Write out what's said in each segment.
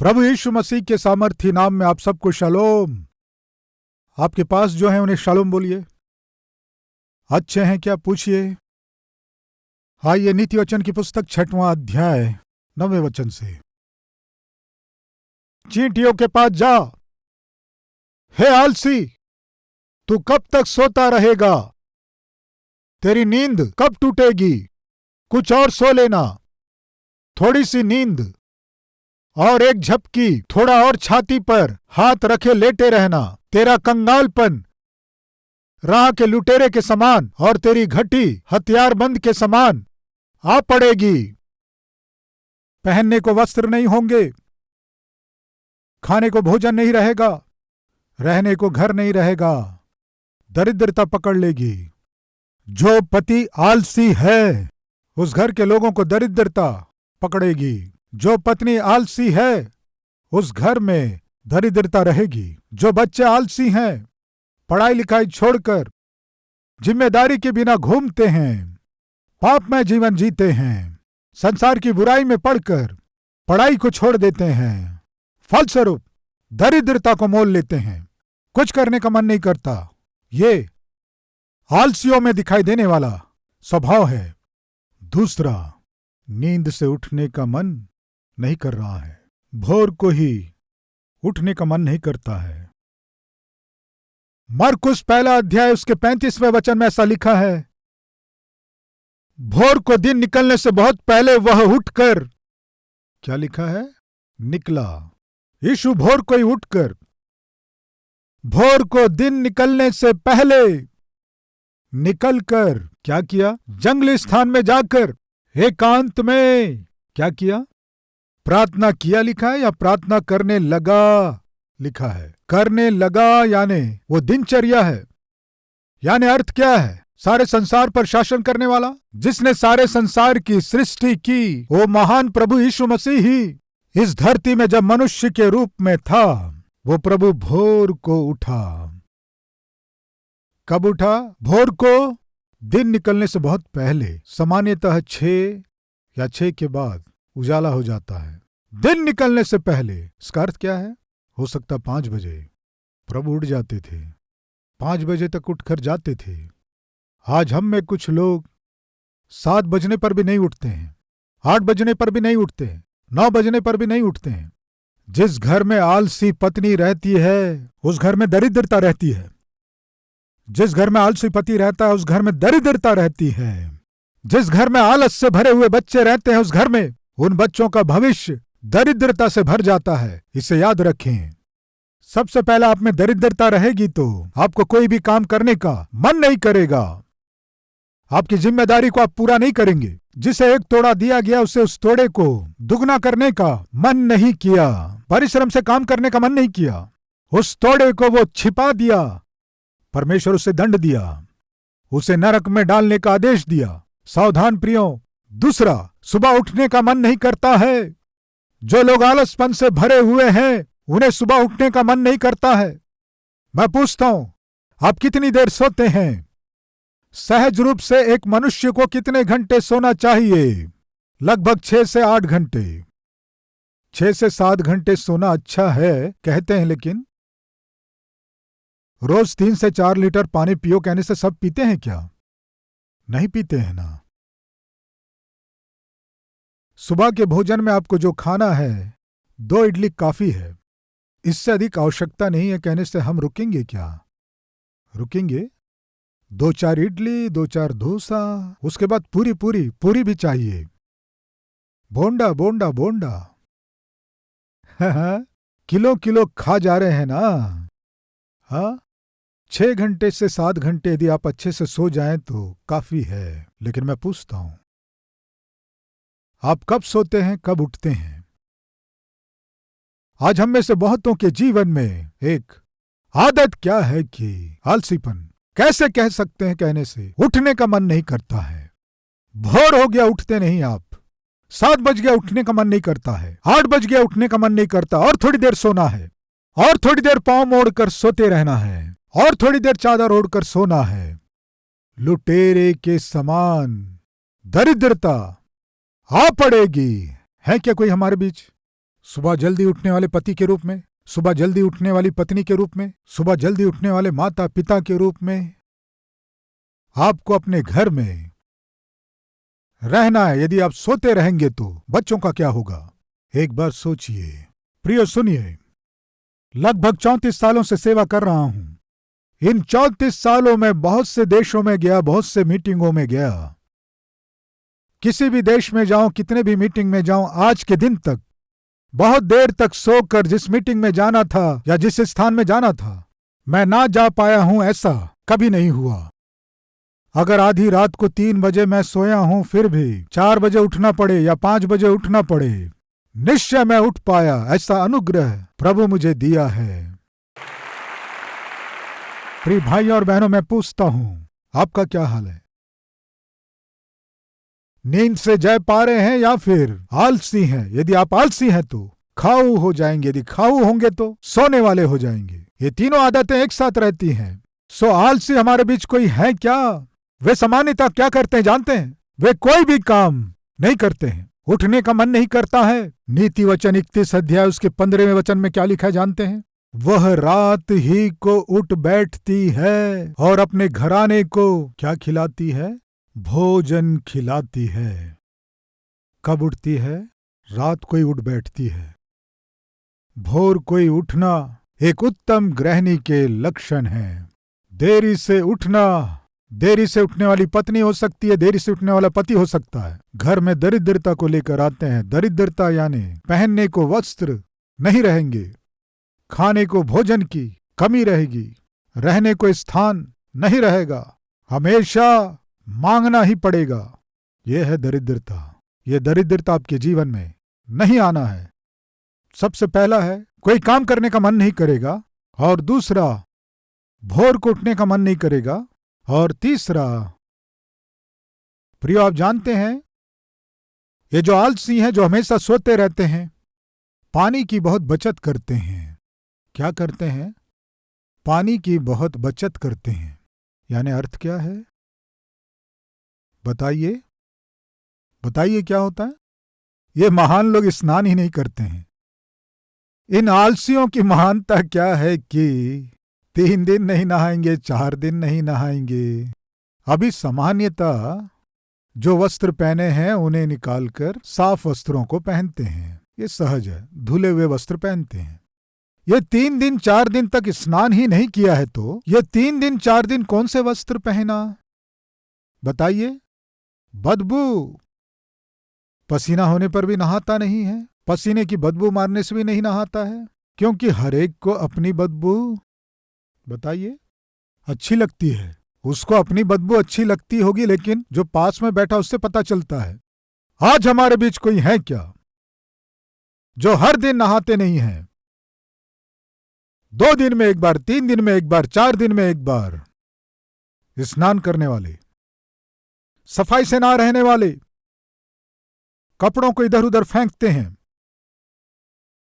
प्रभु यीशु मसीह के सामर्थी नाम में आप सबको शालोम। आपके पास जो है उन्हें शालोम बोलिए। अच्छे हैं क्या, पूछिए। आइए नीति वचन की पुस्तक 6वां अध्याय 9वें वचन से। चींटियों के पास जा, हे आलसी, तू कब तक सोता रहेगा? तेरी नींद कब टूटेगी? कुछ और सो लेना, थोड़ी सी नींद और एक झपकी, थोड़ा और छाती पर हाथ रखे लेटे रहना। तेरा कंगालपन राह के लुटेरे के समान और तेरी घटी हथियारबंद के समान आ पड़ेगी। पहनने को वस्त्र नहीं होंगे, खाने को भोजन नहीं रहेगा, रहने को घर नहीं रहेगा, दरिद्रता पकड़ लेगी। जो पति आलसी है उस घर के लोगों को दरिद्रता पकड़ेगी। जो पत्नी आलसी है उस घर में दरिद्रता रहेगी। जो बच्चे आलसी हैं, पढ़ाई लिखाई छोड़कर जिम्मेदारी के बिना घूमते हैं, पापमय जीवन जीते हैं, संसार की बुराई में पड़कर पढ़ाई को छोड़ देते हैं, फलस्वरूप दरिद्रता को मोल लेते हैं, कुछ करने का मन नहीं करता। ये आलसियों में दिखाई देने वाला स्वभाव है। दूसरा, नींद से उठने का मन नहीं कर रहा है, भोर को ही उठने का मन नहीं करता है। मरकुस पहला अध्याय उसके 35वें वचन में ऐसा लिखा है, भोर को दिन निकलने से बहुत पहले वह उठकर, क्या लिखा है? निकला। यीशु भोर को ही उठकर, भोर को दिन निकलने से पहले निकलकर क्या किया? जंगली स्थान में जाकर एकांत में क्या किया? प्रार्थना किया लिखा है या प्रार्थना करने लगा लिखा है? करने लगा यानी वो दिनचर्या है। यानी अर्थ क्या है? सारे संसार पर शासन करने वाला, जिसने सारे संसार की सृष्टि की, वो महान प्रभु यीशु मसीह ही इस धरती में जब मनुष्य के रूप में था, वो प्रभु भोर को उठा। कब उठा? भोर को दिन निकलने से बहुत पहले। सामान्यतः 6 या 6 के बाद उजाला हो जाता है। दिन निकलने से पहले। इसका अर्थ क्या है? हो सकता 5 बजे प्रभु उठ जाते थे, 5 बजे तक उठकर जाते थे। आज हम में कुछ लोग 7 बजने पर भी नहीं उठते हैं, 8 बजने पर भी नहीं उठते हैं, 9 बजने पर भी नहीं उठते हैं। जिस घर में आलसी पत्नी रहती है उस घर में दरिद्रता रहती है। जिस घर में आलसी पति रहता है उस घर में दरिद्रता रहती है। जिस घर में आलस से भरे हुए बच्चे रहते हैं उस घर में उन बच्चों का भविष्य दरिद्रता से भर जाता है। इसे याद रखें। सबसे पहले आप में दरिद्रता रहेगी तो आपको कोई भी काम करने का मन नहीं करेगा। आपकी जिम्मेदारी को आप पूरा नहीं करेंगे। जिसे एक तोड़ा दिया गया उसे उस तोड़े को दुगना करने का मन नहीं किया, परिश्रम से काम करने का मन नहीं किया। उस तोड़े को वो छिपा दिया, परमेश्वर उसे दंड दिया, उसे नरक में डालने का आदेश दिया। सावधान प्रियो। दूसरा, सुबह उठने का मन नहीं करता है। जो लोग आलसपन से भरे हुए हैं उन्हें सुबह उठने का मन नहीं करता है। मैं पूछता हूं, आप कितनी देर सोते हैं? सहज रूप से एक मनुष्य को कितने घंटे सोना चाहिए? लगभग 6 से 8 घंटे। 6 से 7 घंटे सोना अच्छा है कहते हैं, लेकिन रोज 3 से 4 लीटर पानी पियो कहने से सब पीते हैं क्या? नहीं पीते हैं ना। सुबह के भोजन में आपको जो खाना है 2 इडली काफी है, इससे अधिक आवश्यकता नहीं है कहने से हम रुकेंगे क्या? रुकेंगे? 2-4 इडली, 2-4 डोसा, उसके बाद पूरी भी चाहिए। बोंडा बोंडा बोंडा किलो किलो खा जा रहे हैं ना। हाँ, 6 घंटे से 7 घंटे यदि आप अच्छे से सो जाएं तो काफी है। लेकिन मैं पूछता हूं, आप कब सोते हैं, कब उठते हैं? आज हम में से बहुतों के जीवन में एक आदत क्या है कि आलसीपन। कैसे कह सकते हैं? कहने से उठने का मन नहीं करता है। भोर हो गया, उठते नहीं आप। 7 बज गया, उठने का मन नहीं करता है। 8 बज गया, उठने का मन नहीं करता। और थोड़ी देर सोना है, और थोड़ी देर पांव मोड़कर सोते रहना है, और थोड़ी देर चादर ओढ़कर सोना है। लुटेरे के समान दरिद्रता आ पड़ेगी। है क्या कोई हमारे बीच? सुबह जल्दी उठने वाले पति के रूप में, सुबह जल्दी उठने वाली पत्नी के रूप में, सुबह जल्दी उठने वाले माता पिता के रूप में आपको अपने घर में रहना है। यदि आप सोते रहेंगे तो बच्चों का क्या होगा? एक बार सोचिए। प्रिय सुनिए, लगभग 34 सालों से सेवा कर रहा हूं। इन 34 सालों में बहुत से देशों में गया, बहुत से मीटिंगों में गया। किसी भी देश में जाऊं, कितने भी मीटिंग में जाऊं, आज के दिन तक बहुत देर तक सोकर जिस मीटिंग में जाना था या जिस स्थान में जाना था मैं ना जा पाया हूं, ऐसा कभी नहीं हुआ। अगर आधी रात को 3 बजे मैं सोया हूं, फिर भी 4 बजे उठना पड़े या 5 बजे उठना पड़े, निश्चय मैं उठ पाया। ऐसा अनुग्रह प्रभु मुझे दिया है। प्रिय भाई और बहनों, मैं पूछता हूं, आपका क्या हाल है? नींद से जय पा रहे हैं या फिर आलसी हैं? यदि आप आलसी हैं तो खाऊ हो जाएंगे, यदि खाऊ होंगे तो सोने वाले हो जाएंगे। ये तीनों आदतें एक साथ रहती हैं। सो आलसी हमारे बीच कोई है क्या? वे सामान्यतः क्या करते हैं जानते हैं? वे कोई भी काम नहीं करते हैं। उठने का मन नहीं करता है। नीति वचन 31 अध्याय उसके 15वें वचन में क्या लिखा है जानते हैं? वह रात ही को उठ बैठती है और अपने घराने को क्या खिलाती है? भोजन खिलाती है। कब उठती है? रात को ही उठ बैठती है। भोर को ही उठना एक उत्तम गृहिणी के लक्षण है। देरी से उठना, देरी से उठने वाली पत्नी हो सकती है, देरी से उठने वाला पति हो सकता है। घर में दरिद्रता को लेकर आते हैं। दरिद्रता यानी पहनने को वस्त्र नहीं रहेंगे, खाने को भोजन की कमी रहेगी, रहने को स्थान नहीं रहेगा, हमेशा मांगना ही पड़ेगा। यह है दरिद्रता। यह दरिद्रता आपके जीवन में नहीं आना है। सबसे पहला है कोई काम करने का मन नहीं करेगा, और दूसरा भोर को उठने का मन नहीं करेगा, और तीसरा, प्रियो आप जानते हैं ये जो आलसी हैं, जो हमेशा सोते रहते हैं, पानी की बहुत बचत करते हैं। क्या करते हैं? पानी की बहुत बचत करते हैं। यानी अर्थ क्या है? बताइए, बताइए क्या होता है? ये महान लोग स्नान ही नहीं करते हैं। इन आलसियों की महानता क्या है कि 3 दिन नहीं नहाएंगे, 4 दिन नहीं नहाएंगे। अभी सामान्यतः जो वस्त्र पहने हैं उन्हें निकालकर साफ वस्त्रों को पहनते हैं। ये सहज है, धुले हुए वस्त्र पहनते हैं। ये 3 दिन 4 दिन तक स्नान ही नहीं किया है तो ये 3 दिन 4 दिन कौन से वस्त्र पहना? बताइए। बदबू, पसीना होने पर भी नहाता नहीं है, पसीने की बदबू मारने से भी नहीं नहाता है, क्योंकि हर एक को अपनी बदबू, बताइए, अच्छी लगती है। उसको अपनी बदबू अच्छी लगती होगी, लेकिन जो पास में बैठा उससे पता चलता है। आज हमारे बीच कोई है क्या जो हर दिन नहाते नहीं हैं? 2 दिन में एक बार, 3 दिन में एक बार, 4 दिन में एक बार स्नान करने वाले, सफाई से ना रहने वाले, कपड़ों को इधर उधर फेंकते हैं,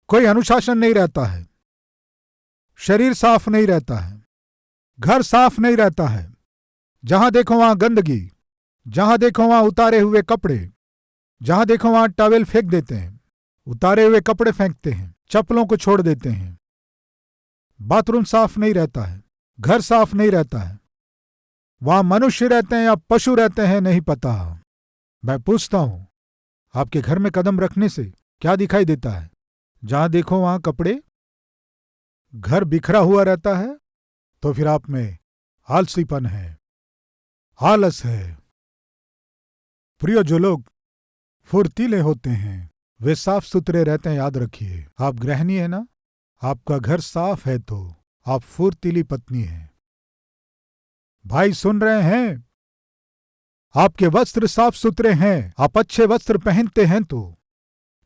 कोई अनुशासन नहीं रहता है, शरीर साफ नहीं रहता है, घर साफ नहीं रहता है, जहां देखो वहां गंदगी, जहां देखो वहां उतारे हुए कपड़े, जहां देखो वहां टॉवेल फेंक देते हैं, उतारे हुए कपड़े फेंकते हैं, चप्पलों को छोड़ देते हैं, बाथरूम साफ नहीं रहता है, घर साफ नहीं रहता है, वहां मनुष्य रहते हैं या पशु रहते हैं नहीं पता। मैं पूछता हूं, आपके घर में कदम रखने से क्या दिखाई देता है? जहां देखो वहां कपड़े, घर बिखरा हुआ रहता है, तो फिर आप में आलसीपन है, आलस है। प्रियो, जो लोग फुर्तीले होते हैं वे साफ सुथरे रहते हैं। याद रखिए, आप गृहिणी है ना, आपका घर साफ है तो आप फुर्तीली पत्नी हैं। भाई सुन रहे हैं? आपके वस्त्र साफ सुथरे हैं, आप अच्छे वस्त्र पहनते हैं तो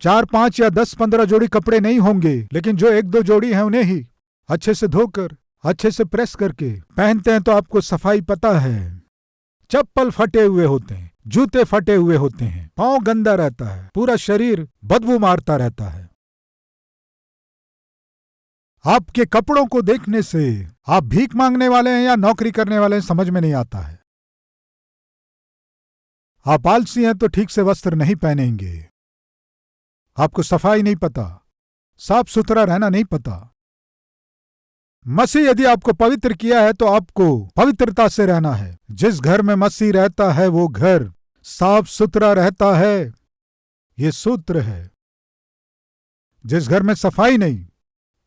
4 5 या 10 15 जोड़ी कपड़े नहीं होंगे, लेकिन जो 1 2 जोड़ी हैं उन्हें ही अच्छे से धोकर, अच्छे से प्रेस करके पहनते हैं तो आपको सफाई पता है। चप्पल फटे हुए होते हैं, जूते फटे हुए होते हैं, पांव गंदा रहता है, पूरा शरीर बदबू मारता रहता है। आपके कपड़ों को देखने से आप भीख मांगने वाले हैं या नौकरी करने वाले हैं समझ में नहीं आता है। आप आलसी हैं तो ठीक से वस्त्र नहीं पहनेंगे, आपको सफाई नहीं पता, साफ सुथरा रहना नहीं पता। मसीह यदि आपको पवित्र किया है तो आपको पवित्रता से रहना है। जिस घर में मसीह रहता है वो घर साफ सुथरा रहता है। ये सूत्र है। जिस घर में सफाई नहीं,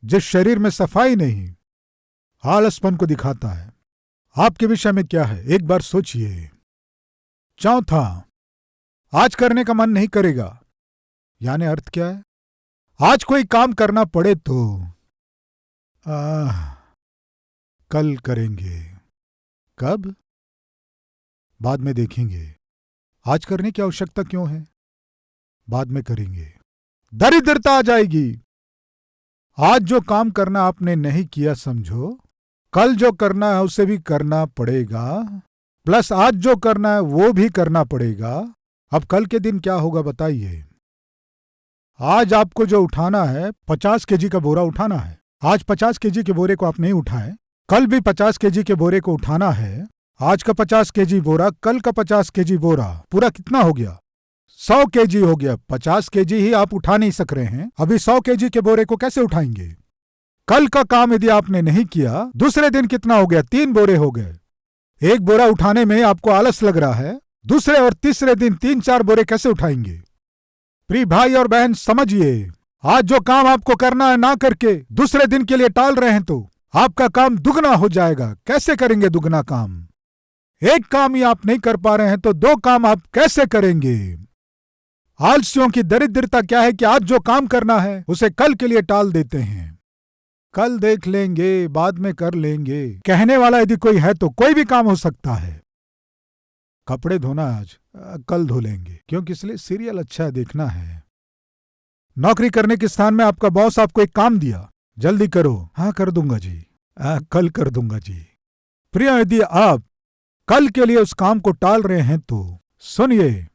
जिस शरीर में सफाई नहीं, आलसपन को दिखाता है। आपके विषय में क्या है, एक बार सोचिए। चौथा, आज करने का मन नहीं करेगा, यानी अर्थ क्या है? आज कोई काम करना पड़े तो कल करेंगे। कब? बाद में देखेंगे। आज करने की आवश्यकता क्यों है? बाद में करेंगे। दरिद्रता आ जाएगी। आज जो काम करना आपने नहीं किया समझो, कल जो करना है उसे भी करना पड़ेगा, प्लस आज जो करना है वो भी करना पड़ेगा। अब कल के दिन क्या होगा बताइए। आज आपको जो उठाना है 50 केजी का बोरा उठाना है। आज 50 केजी के बोरे को आप नहीं उठाए, कल भी 50 केजी के बोरे को उठाना है। आज का 50 केजी बोरा, कल का 50 केजी बोरा, पूरा कितना हो गया? 100 केजी हो गया। 50 केजी ही आप उठा नहीं सक रहे हैं, अभी 100 केजी के बोरे को कैसे उठाएंगे? कल का काम यदि आपने नहीं किया, दूसरे दिन कितना हो गया? 3 बोरे हो गए। एक बोरा उठाने में आपको आलस लग रहा है, दूसरे और तीसरे दिन 3-4 बोरे कैसे उठाएंगे? प्रिय भाई और बहन समझिए, आज जो काम आपको करना है ना करके दूसरे दिन के लिए टाल रहे हैं तो आपका काम दुगना हो जाएगा। कैसे करेंगे दुगना काम? एक काम ही आप नहीं कर पा रहे हैं तो 2 काम आप कैसे करेंगे? आलसियों की दरिद्रता क्या है कि आज जो काम करना है उसे कल के लिए टाल देते हैं। कल देख लेंगे, बाद में कर लेंगे कहने वाला यदि कोई है तो कोई भी काम हो सकता है। कपड़े धोना आज, कल धो लेंगे, क्योंकि इसलिए सीरियल अच्छा देखना है। नौकरी करने के स्थान में आपका बॉस आपको एक काम दिया, जल्दी करो। हाँ कर दूंगा जी, कल कर दूंगा जी। प्रिय, यदि आप कल के लिए उस काम को टाल रहे हैं तो सुनिए,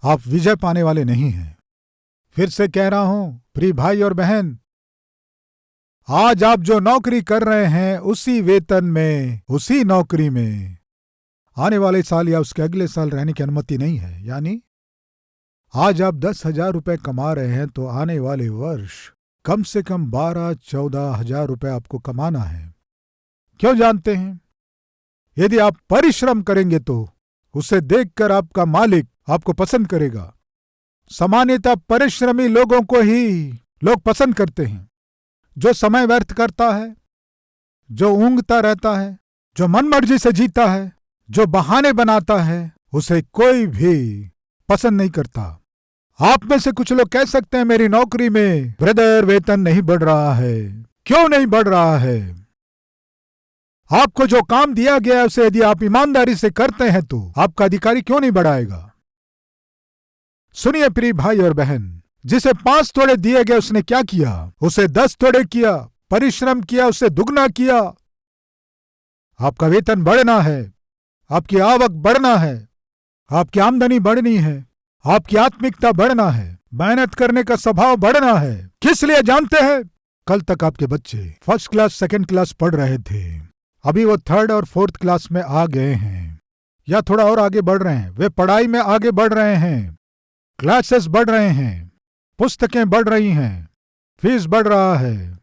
आप विजय पाने वाले नहीं हैं। फिर से कह रहा हूं प्रिय भाई और बहन, आज आप जो नौकरी कर रहे हैं उसी वेतन में, उसी नौकरी में आने वाले साल या उसके अगले साल रहने की अनुमति नहीं है। यानी आज आप 10,000 रुपए कमा रहे हैं तो आने वाले वर्ष कम से कम 12-14 हजार रुपए आपको कमाना है। क्यों जानते हैं? यदि आप परिश्रम करेंगे तो उसे देखकर आपका मालिक आपको पसंद करेगा। सामान्यतः परिश्रमी लोगों को ही लोग पसंद करते हैं। जो समय व्यर्थ करता है, जो ऊंघता रहता है, जो मनमर्जी से जीता है, जो बहाने बनाता है, उसे कोई भी पसंद नहीं करता। आप में से कुछ लोग कह सकते हैं मेरी नौकरी में ब्रदर वेतन नहीं बढ़ रहा है। क्यों नहीं बढ़ रहा है? आपको जो काम दिया गया है उसे यदि आप ईमानदारी से करते हैं तो आपका अधिकारी क्यों नहीं बढ़ाएगा? सुनिए प्रिय भाई और बहन, जिसे 5 तोड़े दिए गए उसने क्या किया? उसे 10 तोड़े किया, परिश्रम किया, उसे दुगना किया। आपका वेतन बढ़ना है, आपकी आवक बढ़ना है, आपकी आमदनी बढ़नी है, आपकी आत्मिकता बढ़ना है, मेहनत करने का स्वभाव बढ़ना है। किस लिए जानते हैं? कल तक आपके बच्चे 1st क्लास 2nd क्लास पढ़ रहे थे, अभी वो 3rd और 4th क्लास में आ गए हैं या थोड़ा और आगे बढ़ रहे हैं। वे पढ़ाई में आगे बढ़ रहे हैं, क्लासेस बढ़ रहे हैं, पुस्तकें बढ़ रही हैं, फीस बढ़ रहा है।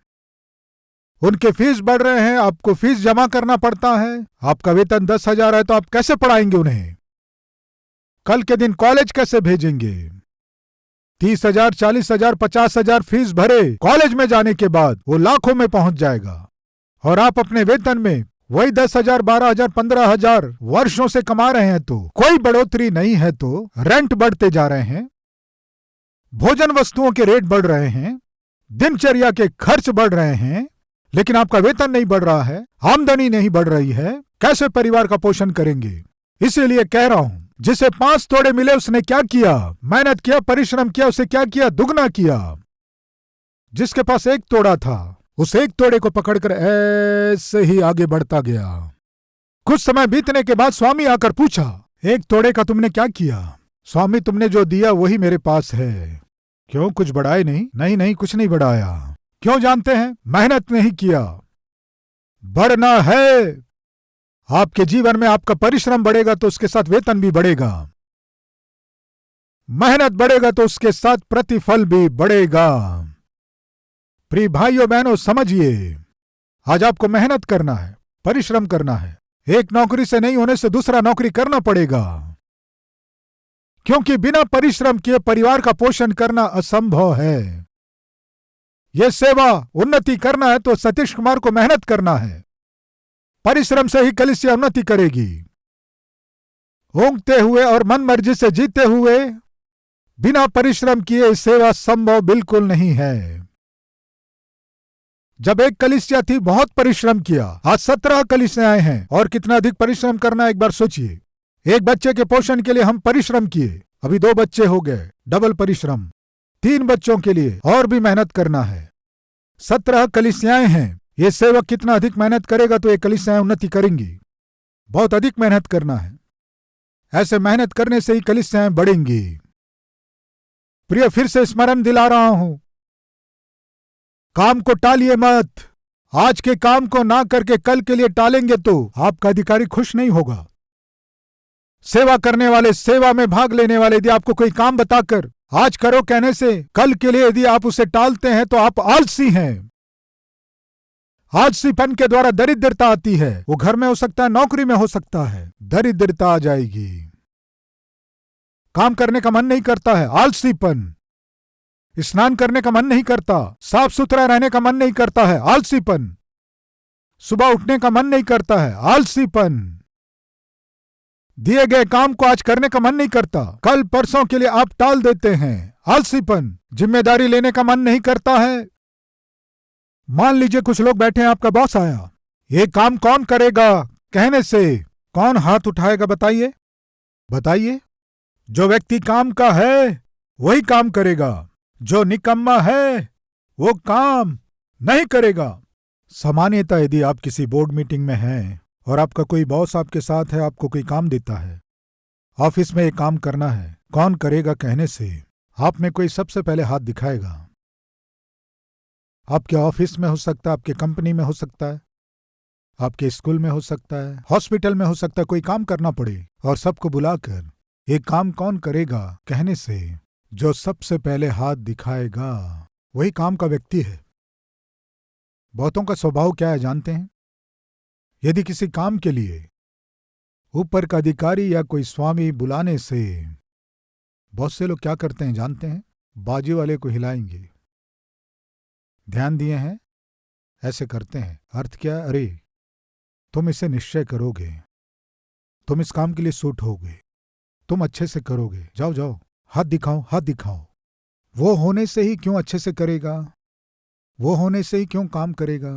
उनके फीस बढ़ रहे हैं, आपको फीस जमा करना पड़ता है। आपका वेतन 10,000 है तो आप कैसे पढ़ाएंगे उन्हें? कल के दिन कॉलेज कैसे भेजेंगे? 30,000, 40,000, 50,000 फीस भरे कॉलेज में जाने के बाद वो लाखों में पहुंच जाएगा और आप अपने वेतन में वही 10,000, 12,000, 15,000 वर्षों से कमा रहे हैं तो कोई बढ़ोतरी नहीं है, तो रेंट बढ़ते जा रहे हैं, भोजन वस्तुओं के रेट बढ़ रहे हैं, दिनचर्या के खर्च बढ़ रहे हैं, लेकिन आपका वेतन नहीं बढ़ रहा है, आमदनी नहीं बढ़ रही है। कैसे परिवार का पोषण करेंगे? इसीलिए कह रहा हूं, जिसे 5 तोड़े मिले उसने क्या किया? मेहनत किया, परिश्रम किया, उसे क्या किया? दुगना किया। जिसके पास 1 तोड़ा था उस 1 तोड़े को पकड़कर ऐसे ही आगे बढ़ता गया। कुछ समय बीतने के बाद स्वामी आकर पूछा, 1 तोड़े का तुमने क्या किया? स्वामी, तुमने जो दिया वही मेरे पास है। क्यों, कुछ बढ़ाए नहीं? नहीं नहीं, कुछ नहीं बढ़ाया। क्यों जानते हैं? मेहनत नहीं किया। बढ़ना है। आपके जीवन में आपका परिश्रम बढ़ेगा तो उसके साथ वेतन भी बढ़ेगा, मेहनत बढ़ेगा तो उसके साथ प्रतिफल भी बढ़ेगा। प्रिय भाइयों बहनों, समझिए, आज आपको मेहनत करना है, परिश्रम करना है। एक नौकरी से नहीं होने से दूसरा नौकरी करना पड़ेगा, क्योंकि बिना परिश्रम किए परिवार का पोषण करना असंभव है। यह सेवा उन्नति करना है तो सतीश कुमार को मेहनत करना है। परिश्रम से ही कलीसिया उन्नति करेगी। ऊँघते हुए और मन मर्जी से जीते हुए बिना परिश्रम किए सेवा संभव बिल्कुल नहीं है। जब एक कलीसिया थी, बहुत परिश्रम किया। आज 17 कलीसियाएं हैं और कितना अधिक परिश्रम करना है एक बार सोचिए। एक बच्चे के पोषण के लिए हम परिश्रम किए, अभी 2 बच्चे हो गए, डबल परिश्रम। 3 बच्चों के लिए और भी मेहनत करना है। 17 कलीसियाएं हैं। ये सेवक कितना अधिक मेहनत करेगा तो ये कलीसियाएं उन्नति करेंगी। बहुत अधिक मेहनत करना है। ऐसे मेहनत करने से ही कलीसियाएं बढ़ेंगी। प्रिय, फिर से स्मरण दिला रहा हूं, काम को टालिए मत। आज के काम को ना करके कल के लिए टालेंगे तो आपका अधिकारी खुश नहीं होगा। सेवा करने वाले, सेवा में भाग लेने वाले यदि आपको कोई काम बताकर आज करो कहने से कल के लिए यदि आप उसे टालते हैं तो आप आलसी हैं। आलसीपन के द्वारा दरिद्रता आती है। वो घर में हो सकता है, नौकरी में हो सकता है, दरिद्रता आ जाएगी। काम करने का मन नहीं करता है, आलसीपन। स्नान करने का मन नहीं करता, साफ सुथरा रहने का मन नहीं करता है, आलसीपन। सुबह उठने का मन नहीं करता है, आलसीपन। दिए गए काम को आज करने का मन नहीं करता, कल परसों के लिए आप टाल देते हैं, आलसीपन। जिम्मेदारी लेने का मन नहीं करता है। मान लीजिए कुछ लोग बैठे हैं, आपका बॉस आया, ये काम कौन करेगा कहने से कौन हाथ उठाएगा? बताइए बताइए। जो व्यक्ति काम का है वही काम करेगा, जो निकम्मा है वो काम नहीं करेगा। सामान्यतः यदि आप किसी बोर्ड मीटिंग में हैं और आपका कोई बॉस आपके साथ है, आपको कोई काम देता है, ऑफिस में एक काम करना है, कौन करेगा कहने से आप में कोई सबसे पहले हाथ दिखाएगा। आपके ऑफिस में हो सकता है, आपके कंपनी में हो सकता है, आपके स्कूल में हो सकता है, हॉस्पिटल में हो सकता है। कोई काम करना पड़े और सबको बुलाकर ये काम कौन करेगा कहने से जो सबसे पहले हाथ दिखाएगा वही काम का व्यक्ति है। बहुतों का स्वभाव क्या है जानते हैं? यदि किसी काम के लिए ऊपर का अधिकारी या कोई स्वामी बुलाने से बहुत से लोग क्या करते हैं जानते हैं? बाजी वाले को हिलाएंगे। ध्यान दिए हैं? ऐसे करते हैं। अर्थ क्या? अरे तुम इसे निश्चय करोगे, तुम इस काम के लिए सूट होगे, तुम अच्छे से करोगे, जाओ जाओ, हाथ दिखाओ, हाथ दिखाओ। वो होने से ही क्यों अच्छे से करेगा? वो होने से ही क्यों काम करेगा?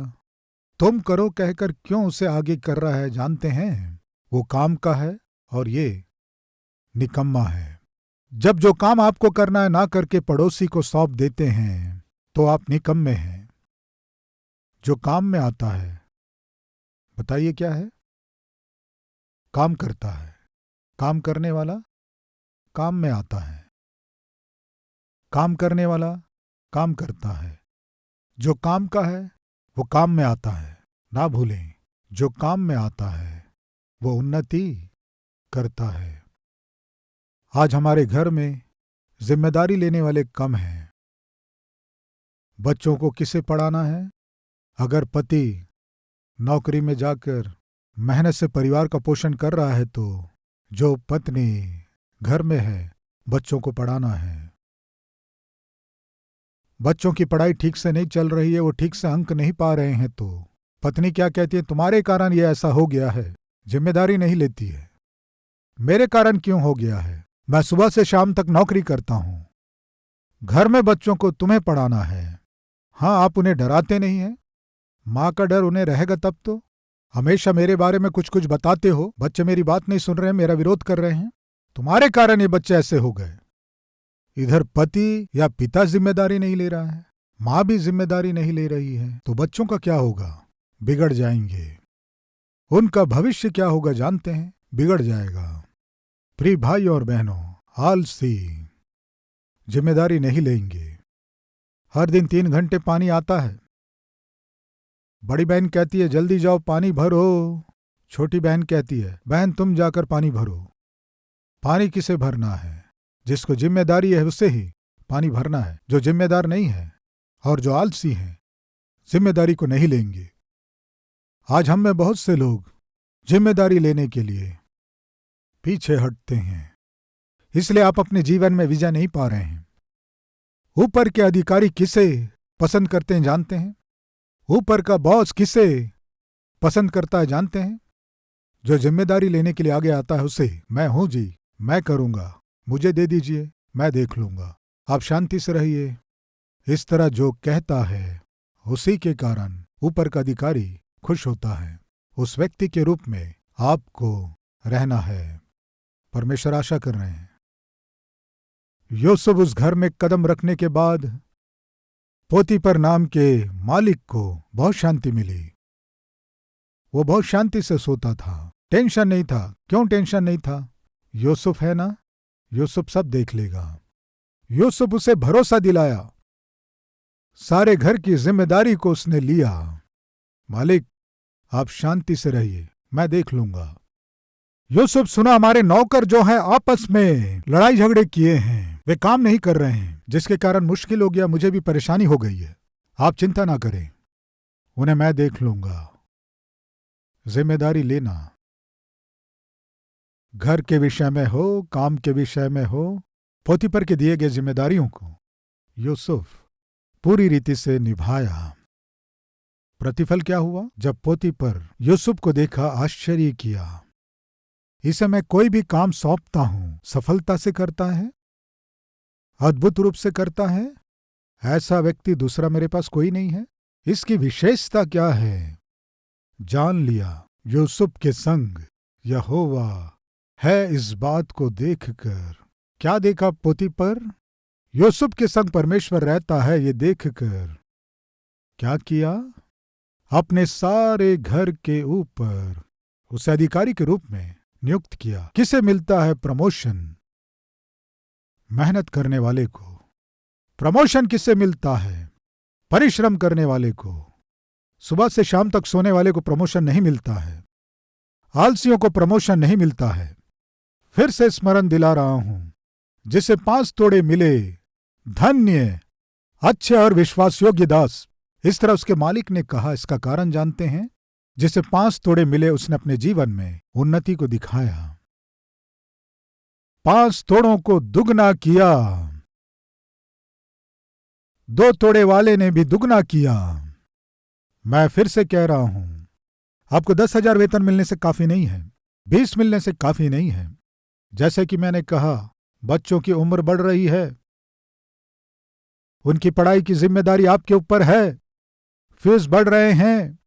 तुम करो कहकर क्यों उसे आगे कर रहा है जानते हैं? वो काम का है और ये निकम्मा है। जब जो काम आपको करना है ना करके पड़ोसी को सौंप देते हैं तो आप निकम्मे हैं। जो काम में आता है, बताइए क्या है? काम करता है। काम करने वाला काम में आता है। काम करने वाला काम करता है। जो काम का है वो काम में आता है। ना भूलें, जो काम में आता है वो उन्नति करता है। आज हमारे घर में जिम्मेदारी लेने वाले कम हैं। बच्चों को किसे पढ़ाना है? अगर पति नौकरी में जाकर मेहनत से परिवार का पोषण कर रहा है तो जो पत्नी घर में है बच्चों को पढ़ाना है। बच्चों की पढ़ाई ठीक से नहीं चल रही है, वो ठीक से अंक नहीं पा रहे हैं तो पत्नी क्या कहती है? तुम्हारे कारण ये ऐसा हो गया है। जिम्मेदारी नहीं लेती है। मेरे कारण क्यों हो गया है? मैं सुबह से शाम तक नौकरी करता हूं, घर में बच्चों को तुम्हें पढ़ाना है। हाँ, आप उन्हें डराते नहीं हैं। माँ का डर उन्हें रहेगा तब तो। हमेशा मेरे बारे में कुछ कुछ बताते हो, बच्चे मेरी बात नहीं सुन रहे हैं, मेरा विरोध कर रहे हैं, तुम्हारे कारण ये बच्चे ऐसे हो गए। इधर पति या पिता जिम्मेदारी नहीं ले रहा है, माँ भी जिम्मेदारी नहीं ले रही है, तो बच्चों का क्या होगा? बिगड़ जाएंगे। उनका भविष्य क्या होगा जानते हैं? बिगड़ जाएगा। प्रिय भाइयों और बहनों, आलसी जिम्मेदारी नहीं लेंगे। हर दिन 3 घंटे पानी आता है। बड़ी बहन कहती है जल्दी जाओ पानी भरो। छोटी बहन कहती है बहन तुम जाकर पानी भरो। पानी किसे भरना है? जिसको जिम्मेदारी है उसे ही पानी भरना है। जो जिम्मेदार नहीं है और जो आलसी है जिम्मेदारी को नहीं लेंगे। आज हम में बहुत से लोग जिम्मेदारी लेने के लिए पीछे हटते हैं, इसलिए आप अपने जीवन में विजय नहीं पा रहे हैं। ऊपर के अधिकारी किसे पसंद करते हैं जानते हैं? ऊपर का बॉस किसे पसंद करता है जानते हैं? जो जिम्मेदारी लेने के लिए आगे आता है उसे, मैं हूं जी, मैं करूंगा, मुझे दे दीजिए, मैं देख लूंगा, आप शांति से रहिए। इस तरह जो कहता है उसी के कारण ऊपर का अधिकारी खुश होता है। उस व्यक्ति के रूप में आपको रहना है। परमेश्वर आशा कर रहे हैं। यूसुफ उस घर में कदम रखने के बाद पोतीपर नाम के मालिक को बहुत शांति मिली। वो बहुत शांति से सोता था, टेंशन नहीं था। क्यों टेंशन नहीं था? यूसुफ है ना, यूसुफ सब देख लेगा। यूसुफ उसे भरोसा दिलाया, सारे घर की जिम्मेदारी को उसने लिया। मालिक आप शांति से रहिए, मैं देख लूंगा। यूसुफ सुना हमारे नौकर जो हैं आपस में लड़ाई झगड़े किए हैं, वे काम नहीं कर रहे हैं, जिसके कारण मुश्किल हो गया, मुझे भी परेशानी हो गई है। आप चिंता ना करें, उन्हें मैं देख लूंगा। जिम्मेदारी लेना, घर के विषय में हो, काम के विषय में हो, पोतीपर के दिए गए जिम्मेदारियों को यूसुफ पूरी रीति से निभाया। प्रतिफल क्या हुआ? जब पोतीपर यूसुफ को देखा, आश्चर्य किया। इसे मैं कोई भी काम सौंपता हूं, सफलता से करता है, अद्भुत रूप से करता है। ऐसा व्यक्ति दूसरा मेरे पास कोई नहीं है। इसकी विशेषता क्या है? जान लिया यूसुफ के संग यहोवा है। इस बात को देखकर क्या देखा पोतीपर? यूसुफ के संग परमेश्वर रहता है, ये देखकर क्या किया? अपने सारे घर के ऊपर उसे अधिकारी के रूप में नियुक्त किया। किसे मिलता है प्रमोशन? मेहनत करने वाले को। प्रमोशन किसे मिलता है? परिश्रम करने वाले को। सुबह से शाम तक सोने वाले को प्रमोशन नहीं मिलता है। आलसियों को प्रमोशन नहीं मिलता है। फिर से स्मरण दिला रहा हूं, जिसे 5 तोड़े मिले, धन्य, अच्छे और विश्वासयोग्य दास। इस तरह उसके मालिक ने कहा। इसका कारण जानते हैं? जिसे 5 तोड़े मिले उसने अपने जीवन में उन्नति को दिखाया, 5 तोड़ों को दुगना किया। 2 तोड़े वाले ने भी दुगना किया। मैं फिर से कह रहा हूं, आपको 10,000 वेतन मिलने से काफी नहीं है, 20 मिलने से काफी नहीं है। जैसे कि मैंने कहा, बच्चों की उम्र बढ़ रही है, उनकी पढ़ाई की जिम्मेदारी आपके ऊपर है, फीस बढ़ रहे हैं,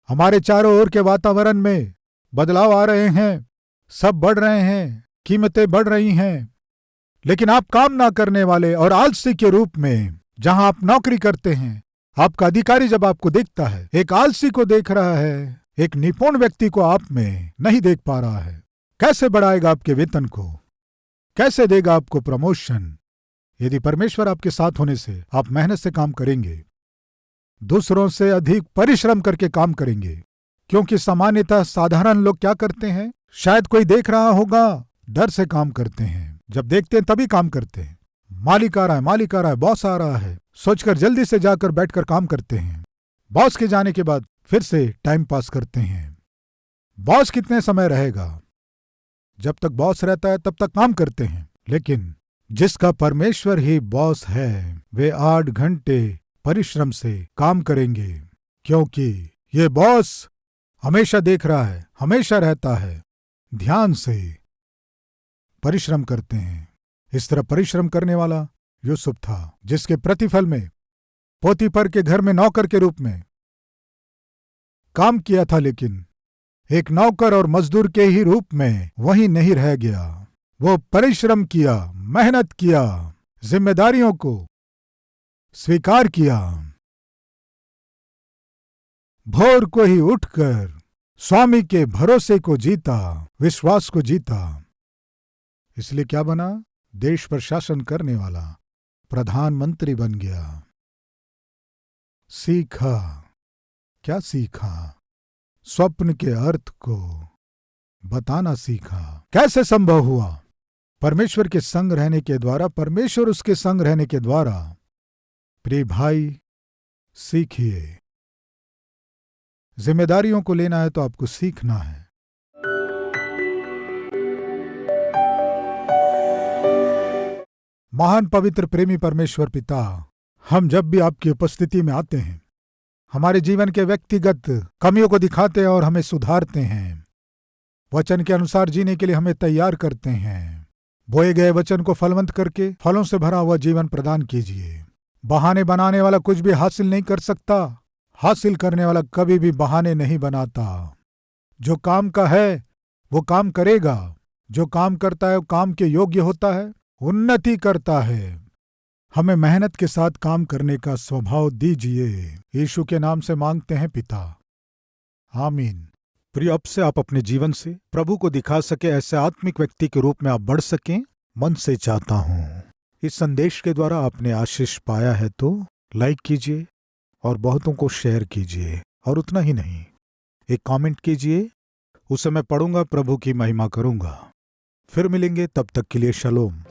हमारे चारों ओर के वातावरण में बदलाव आ रहे हैं, सब बढ़ रहे हैं, कीमतें बढ़ रही हैं, लेकिन आप काम ना करने वाले और आलसी के रूप में जहां आप नौकरी करते हैं, आपका अधिकारी जब आपको देखता है, एक आलसी को देख रहा है, एक निपुण व्यक्ति को आप में नहीं देख पा रहा है। कैसे बढ़ाएगा आपके वेतन को? कैसे देगा आपको प्रमोशन? यदि परमेश्वर आपके साथ होने से आप मेहनत से काम करेंगे, दूसरों से अधिक परिश्रम करके काम करेंगे। क्योंकि सामान्यतः साधारण लोग क्या करते हैं? शायद कोई देख रहा होगा, डर से काम करते हैं। जब देखते हैं तभी काम करते हैं। मालिक आ रहा है, मालिक आ रहा है, बॉस आ रहा है, सोचकर जल्दी से जाकर बैठकर काम करते हैं। बॉस के जाने के बाद फिर से टाइम पास करते हैं। बॉस कितने समय रहेगा? जब तक बॉस रहता है तब तक काम करते हैं। लेकिन जिसका परमेश्वर ही बॉस है, वे 8 घंटे परिश्रम से काम करेंगे, क्योंकि ये बॉस हमेशा देख रहा है, हमेशा रहता है, ध्यान से परिश्रम करते हैं। इस तरह परिश्रम करने वाला यूसुफ था, जिसके प्रतिफल में पोतीपर के घर में नौकर के रूप में काम किया था, लेकिन एक नौकर और मजदूर के ही रूप में वहीं नहीं रह गया। वो परिश्रम किया, मेहनत किया, जिम्मेदारियों को स्वीकार किया। भोर को ही उठकर स्वामी के भरोसे को जीता, विश्वास को जीता। इसलिए क्या बना? देश पर शासन करने वाला प्रधानमंत्री बन गया। सीखा। क्या सीखा? स्वप्न के अर्थ को बताना सीखा। कैसे संभव हुआ? परमेश्वर के संग रहने के द्वारा, परमेश्वर उसके संग रहने के द्वारा। प्रिय भाई, सीखिए। जिम्मेदारियों को लेना है तो आपको सीखना है। महान पवित्र प्रेमी परमेश्वर पिता, हम जब भी आपकी उपस्थिति में आते हैं, हमारे जीवन के व्यक्तिगत कमियों को दिखाते हैं और हमें सुधारते हैं। वचन के अनुसार जीने के लिए हमें तैयार करते हैं। बोए गए वचन को फलवंत करके फलों से भरा हुआ जीवन प्रदान कीजिए। बहाने बनाने वाला कुछ भी हासिल नहीं कर सकता, हासिल करने वाला कभी भी बहाने नहीं बनाता। जो काम का है वो काम करेगा, जो काम करता है वो काम के योग्य होता है, उन्नति करता है। हमें मेहनत के साथ काम करने का स्वभाव दीजिए। यीशु के नाम से मांगते हैं पिता, आमीन। प्रिय, अब से आप अपने जीवन से प्रभु को दिखा सके ऐसे आत्मिक व्यक्ति के रूप में आप बढ़ सकें, मन से चाहता हूं। इस संदेश के द्वारा आपने आशीष पाया है तो लाइक कीजिए और बहुतों को शेयर कीजिए, और उतना ही नहीं, एक कमेंट कीजिए, उसे मैं पढ़ूंगा, प्रभु की महिमा करूंगा। फिर मिलेंगे, तब तक के लिए शलोम।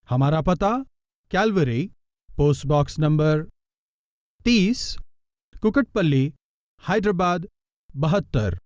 हमारा पता Calvary, post box number 30, Kukatpally, Hyderabad 72।